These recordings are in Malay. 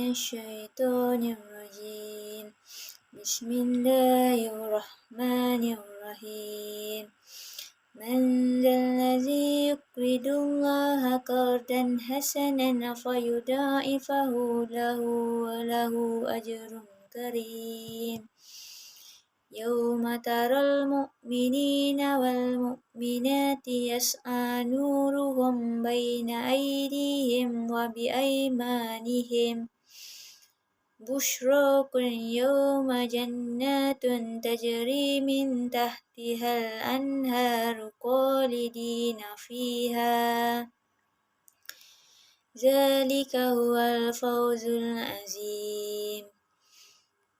الشيطان الرجيم بسم الله الرحمن الرحيم من ذا الذي يقرض الله قرضا حسنا فيضاعفه له وله أجر كريم يوم ترى المؤمنين والمؤمنات يسعى نورهم بين أيديهم وبأيمانهم بشراكم يوم جنات تجري من تحتها الأنهار خالدين فيها ذلك هو الفوز العظيم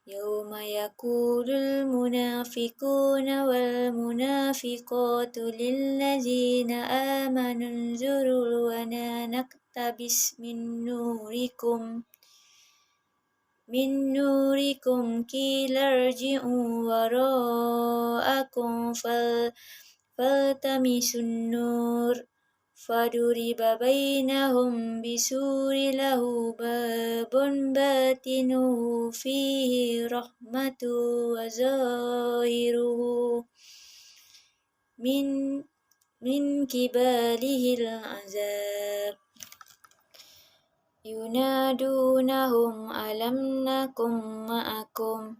يوم يقول المنافقون والمنافقات للذين آمنوا انظرونا نقتبس من نوركم قيل ارجعوا وراءكم فالتمسوا النور فضرب بينهم بسور له باب باطنه فيه رحمة وظاهره من قبله العذاب ينادونهم ألم نكن معكم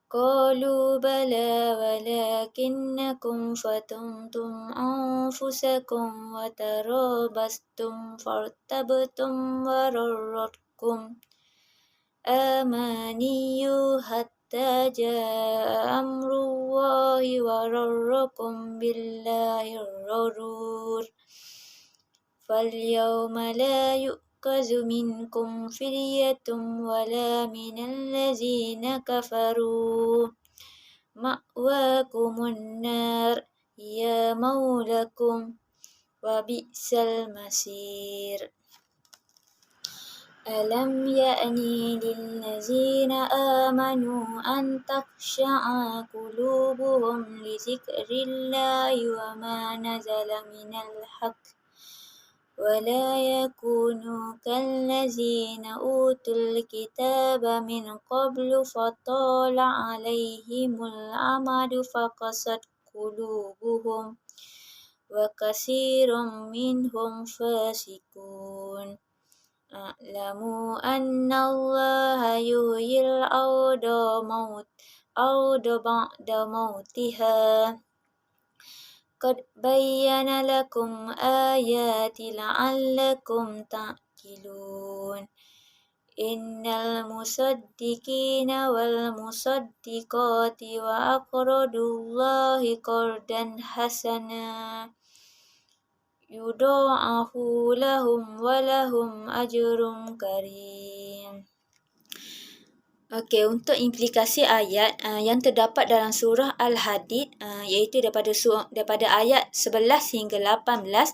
قالوا بلى ولكنكم فتنتم أنفسكم وتربصتم فارتبتم وغرتكم أماني حتى جاء أمر الله وغركم بالله الغرور فاليوم لا يؤخذ منكم فدية ولا من الذين كفروا مأواكم النار هي مولاكم وبئس المصير ألم يأن للذين آمنوا أن تخشع قلوبهم لذكر الله وما نزل من الحق ولا يكونوا كالذين أوتوا الكتاب من قبل فطال عليهم الأمد فقست قلوبهم وكثير منهم فاسقون اعلموا أن الله يحيي الأرض بعد موتها قد بين لكم آيات لعلكم تعقلون إن المصدقين والمصدقات وأقرضوا الله قرضا حسنا يضاعف لهم ولهم أجر كريم. Okey, untuk implikasi ayat yang terdapat dalam surah Al-Hadid iaitu daripada ayat 11 hingga 18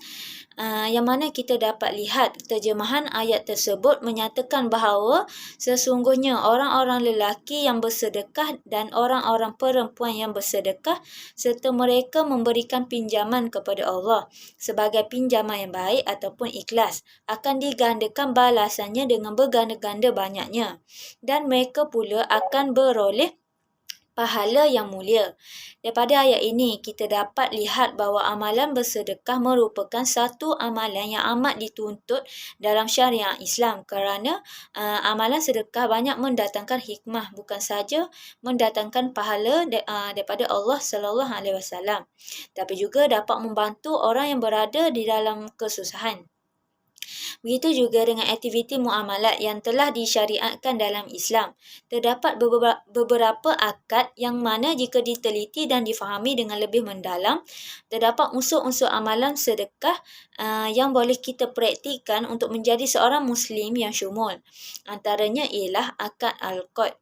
yang mana kita dapat lihat terjemahan ayat tersebut menyatakan bahawa sesungguhnya orang-orang lelaki yang bersedekah dan orang-orang perempuan yang bersedekah serta mereka memberikan pinjaman kepada Allah sebagai pinjaman yang baik ataupun ikhlas akan digandakan balasannya dengan berganda-ganda banyaknya dan mereka pula akan beroleh pahala yang mulia. Daripada ayat ini, kita dapat lihat bahawa amalan bersedekah merupakan satu amalan yang amat dituntut dalam syariat Islam kerana amalan sedekah banyak mendatangkan hikmah, bukan saja mendatangkan pahala daripada Allah SAW, tapi juga dapat membantu orang yang berada di dalam kesusahan. Begitu juga dengan aktiviti muamalat yang telah disyariatkan dalam Islam. Terdapat beberapa akad yang mana jika diteliti dan difahami dengan lebih mendalam, terdapat unsur-unsur amalan sedekah yang boleh kita praktikkan untuk menjadi seorang Muslim yang syumul. Antaranya ialah akad Al-Qad.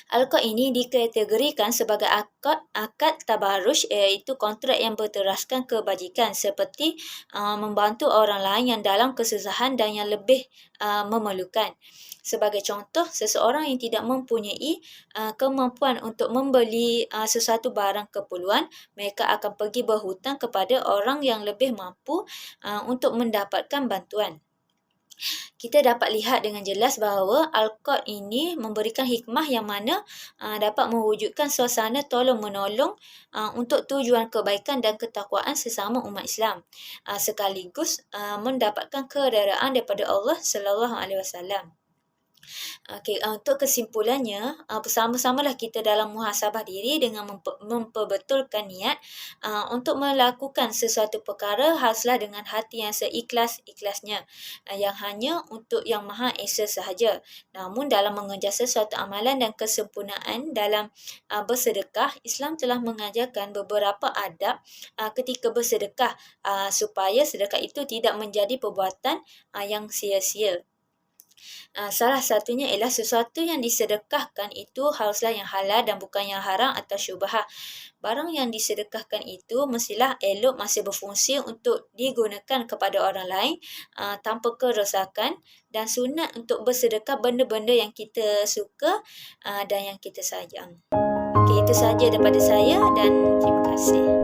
Al-Qad ini dikategorikan sebagai akad tabaruj iaitu kontrak yang berteraskan kebajikan seperti membantu orang lain yang dalam kesusahan dan yang lebih memerlukan. Sebagai contoh, seseorang yang tidak mempunyai kemampuan untuk membeli sesuatu barang keperluan, mereka akan pergi berhutang kepada orang yang lebih mampu untuk mendapatkan bantuan. Kita dapat lihat dengan jelas bahawa Al-Qur'an ini memberikan hikmah yang mana dapat mewujudkan suasana tolong-menolong untuk tujuan kebaikan dan ketakwaan sesama umat Islam. Sekaligus mendapatkan keredaan daripada Allah Sallallahu Alaihi Wasallam. Okey, untuk kesimpulannya, bersama-samalah kita dalam muhasabah diri dengan memperbetulkan niat untuk melakukan sesuatu perkara haruslah dengan hati yang seikhlas-ikhlasnya, yang hanya untuk Yang Maha Esa sahaja. Namun dalam mengejar sesuatu amalan dan kesempurnaan dalam bersedekah, Islam telah mengajarkan beberapa adab ketika bersedekah supaya sedekah itu tidak menjadi perbuatan yang sia-sia. Salah satunya ialah sesuatu yang disedekahkan itu haruslah yang halal dan bukan yang haram atau syubhah. Barang yang disedekahkan itu mestilah elok masih berfungsi untuk digunakan kepada orang lain tanpa kerosakan, dan sunat untuk bersedekah benda-benda yang kita suka dan yang kita sayang. Okey, itu sahaja daripada saya dan terima kasih.